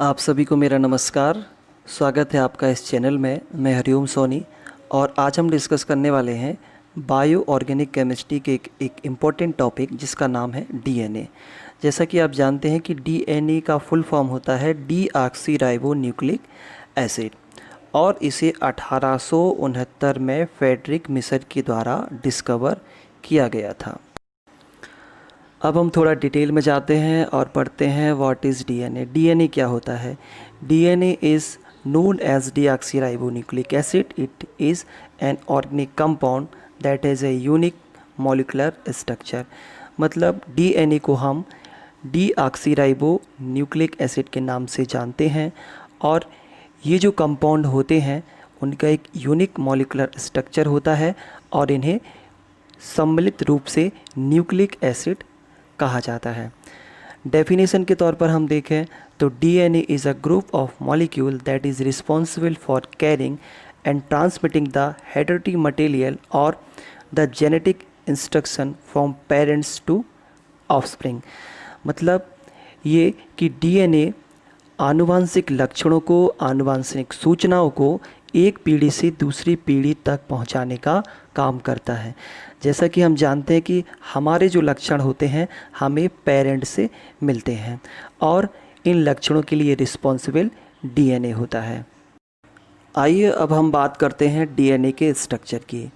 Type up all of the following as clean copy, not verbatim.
आप सभी को मेरा नमस्कार। स्वागत है आपका इस चैनल में। मैं हरिओम सोनी और आज हम डिस्कस करने वाले हैं बायो ऑर्गेनिक केमिस्ट्री के एक इम्पॉर्टेंट टॉपिक जिसका नाम है डीएनए। जैसा कि आप जानते हैं कि डीएनए का फुल फॉर्म होता है डीऑक्सीराइबो न्यूक्लिक एसिड और इसे 1869 में फ्रेडरिक मिशर के द्वारा डिस्कवर किया गया था। अब हम थोड़ा डिटेल में जाते हैं और पढ़ते हैं व्हाट इज़ डीएनए। डीएनए क्या होता है? DNA is known as deoxyribonucleic acid. It is an organic compound that has a unique molecular structure. मतलब डीएनए को हम डीऑक्सीराइबो न्यूक्लिक एसिड के नाम से जानते हैं और ये जो कंपाउंड होते हैं उनका एक यूनिक मॉलिक्यूलर स्ट्रक्चर होता है और इन्हें सम्मिलित रूप से न्यूक्लिक एसिड कहा जाता है। डेफिनेशन के तौर पर हम देखें तो DNA is a group of molecule that is responsible for carrying and transmitting the hereditary material और the genetic instruction from parents to offspring. मतलब ये कि डीएनए आनुवांशिक लक्षणों को, आनुवांशिक सूचनाओं को एक पीढ़ी से दूसरी पीढ़ी तक पहुंचाने का काम करता है। जैसा कि हम जानते हैं कि हमारे जो लक्षण होते हैं हमें पेरेंट से मिलते हैं और इन लक्षणों के लिए रिस्पॉन्सिबल डीएनए होता है। आइए अब हम बात करते हैं डीएनए के स्ट्रक्चर की।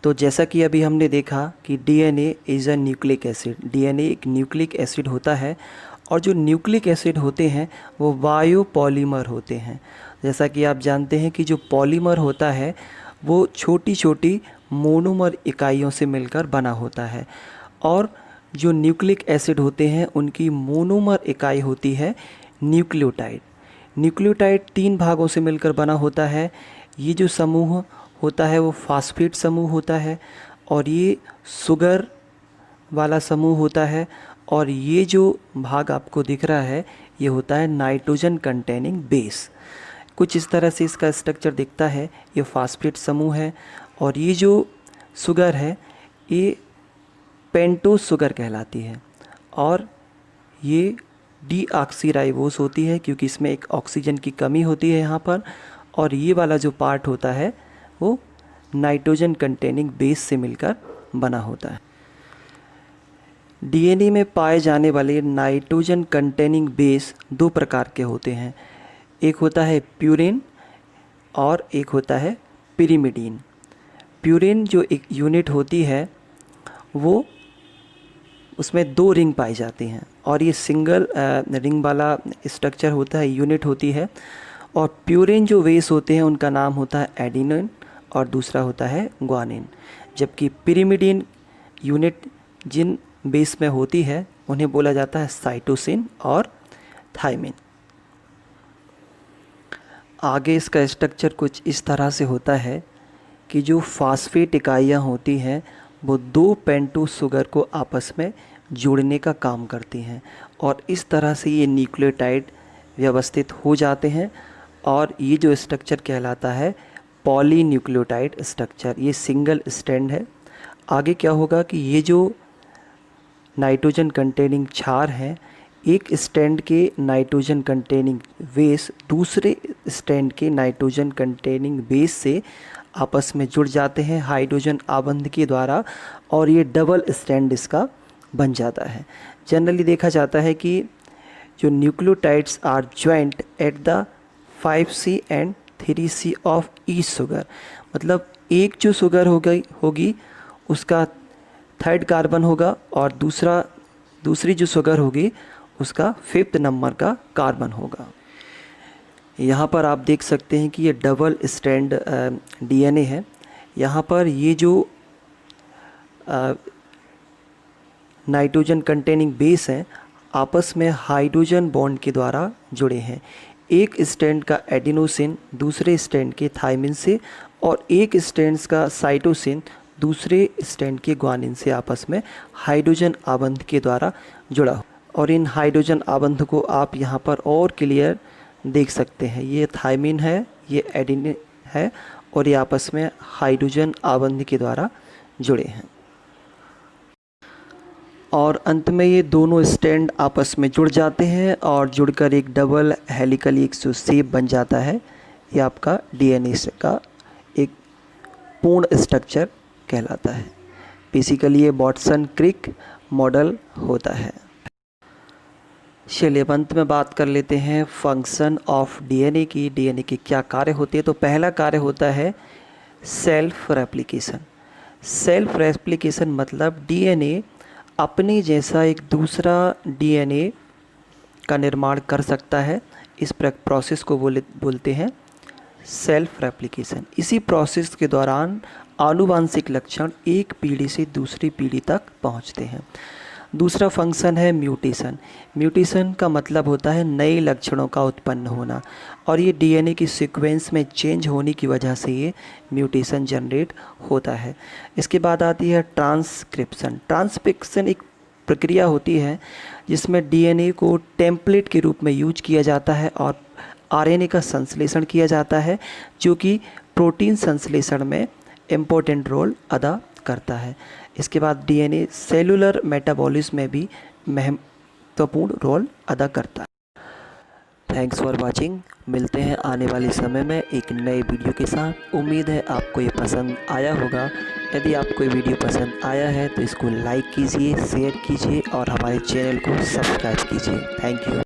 तो जैसा कि अभी हमने देखा कि DNA is a nucleic acid. DNA एक न्यूक्लिक एसिड होता है और जो न्यूक्लिक एसिड होते हैं वो बायोपॉलीमर होते हैं। जैसा कि आप जानते हैं कि जो पॉलीमर होता है वो छोटी छोटी मोनोमर इकाइयों से मिलकर बना होता है और जो न्यूक्लिक एसिड होते हैं उनकी मोनोमर इकाई होती है न्यूक्लियोटाइड। न्यूक्लियोटाइड 3 भागों से मिलकर बना होता है। ये जो समूह होता है वो फास्फेट समूह होता है और ये शुगर वाला समूह होता है और ये जो भाग आपको दिख रहा है ये होता है नाइट्रोजन कंटेनिंग बेस। कुछ इस तरह से इसका स्ट्रक्चर दिखता है। ये फास्फेट समूह है और ये जो शुगर है ये पेंटोज शुगर कहलाती है और ये डीऑक्सीराइबोस होती है क्योंकि इसमें एक ऑक्सीजन की कमी होती है यहाँ पर। और ये वाला जो पार्ट होता है वो नाइट्रोजन कंटेनिंग बेस से मिलकर बना होता है। डीएनए में पाए जाने वाले नाइट्रोजन कंटेनिंग बेस 2 प्रकार के होते हैं। एक होता है प्यूरिन और एक होता है पिरिमिडीन। प्यूरिन जो एक यूनिट होती है वो उसमें 2 रिंग पाई जाती हैं और ये सिंगल रिंग वाला स्ट्रक्चर होता है, यूनिट होती है। और प्यूरिन जो बेस होते हैं उनका नाम होता है एडिनिन और दूसरा होता है ग्वानिन। जबकि पिरिमिडीन यूनिट जिन बेस में होती है उन्हें बोला जाता है साइटोसिन और थायमिन। आगे इसका स्ट्रक्चर कुछ इस तरह से होता है कि जो फास्फेट इकाइयाँ होती हैं वो 2 पेंटोज शुगर को आपस में जोड़ने का काम करती हैं और इस तरह से ये न्यूक्लियोटाइड व्यवस्थित हो जाते हैं और ये जो स्ट्रक्चर कहलाता है पॉलीन्यूक्लियोटाइड स्ट्रक्चर। ये सिंगल स्ट्रैंड है। आगे क्या होगा कि ये जो नाइट्रोजन कंटेनिंग क्षार हैं एक स्ट्रैंड के नाइट्रोजन कंटेनिंग बेस दूसरे स्ट्रैंड के नाइट्रोजन कंटेनिंग बेस से आपस में जुड़ जाते हैं हाइड्रोजन आबंध के द्वारा और ये डबल स्ट्रैंड इसका बन जाता है। जनरली देखा जाता है कि जो nucleotides are joint at the 5C and 3C of each sugar. मतलब एक जो शुगर होगी उसका 3rd कार्बन होगा और दूसरी जो शुगर होगी उसका 5th नंबर का कार्बन होगा। यहाँ पर आप देख सकते हैं कि ये डबल स्ट्रैंड डीएनए है। यहाँ पर ये जो नाइट्रोजन कंटेनिंग बेस हैं आपस में हाइड्रोजन बॉन्ड के द्वारा जुड़े हैं। एक स्ट्रैंड का एडिनोसिन दूसरे स्ट्रैंड के थायमिन से और एक स्ट्रैंड का साइटोसिन दूसरे स्ट्रैंड के ग्वानिन से आपस में हाइड्रोजन आबंध के द्वारा जुड़ा हो। और इन हाइड्रोजन आबंध को आप यहाँ पर और क्लियर देख सकते हैं। ये थायमिन है, ये एडिनिन है और ये आपस में हाइड्रोजन आबंध के द्वारा जुड़े हैं। और अंत में ये दोनों स्टैंड आपस में जुड़ जाते हैं और जुड़कर एक डबल हेलिकल एक शेप बन जाता है। ये आपका डीएनए का एक पूर्ण स्ट्रक्चर कहलाता है। बेसिकली ये वाटसन क्रिक मॉडल होता है। चलिए अंत में बात कर लेते हैं फंक्शन ऑफ डीएनए की। डीएनए के क्या कार्य होते हैं। तो पहला कार्य होता है सेल्फ रेप्लिकेशन। सेल्फ रेप्लिकेशन मतलब डीएनए अपने जैसा एक दूसरा डीएनए का निर्माण कर सकता है। इस प्रोसेस को बोलते हैं सेल्फ रेप्लिकेशन। इसी प्रोसेस के दौरान आनुवांशिक लक्षण एक पीढ़ी से दूसरी पीढ़ी तक पहुंचते हैं। दूसरा फंक्शन है म्यूटेशन। म्यूटेशन का मतलब होता है नए लक्षणों का उत्पन्न होना, और ये डीएनए की सीक्वेंस में चेंज होने की वजह से ये म्यूटेशन जनरेट होता है। इसके बाद आती है ट्रांसक्रिप्शन। ट्रांसक्रिप्शन एक प्रक्रिया होती है जिसमें डीएनए को टेम्पलेट के रूप में यूज किया जाता है और आरएनए का संश्लेषण किया जाता है, जो कि प्रोटीन संश्लेषण में इम्पोर्टेंट रोल अदा करता है। इसके बाद डीएनए सेलुलर मेटाबॉलिज्म में भी महत्वपूर्ण रोल अदा करता है। Thanks for watching. मिलते हैं आने वाले समय में एक नए वीडियो के साथ। उम्मीद है आपको ये पसंद आया होगा। यदि आपको ये वीडियो पसंद आया है तो इसको लाइक कीजिए, शेयर कीजिए और हमारे चैनल को सब्सक्राइब कीजिए। Thank you.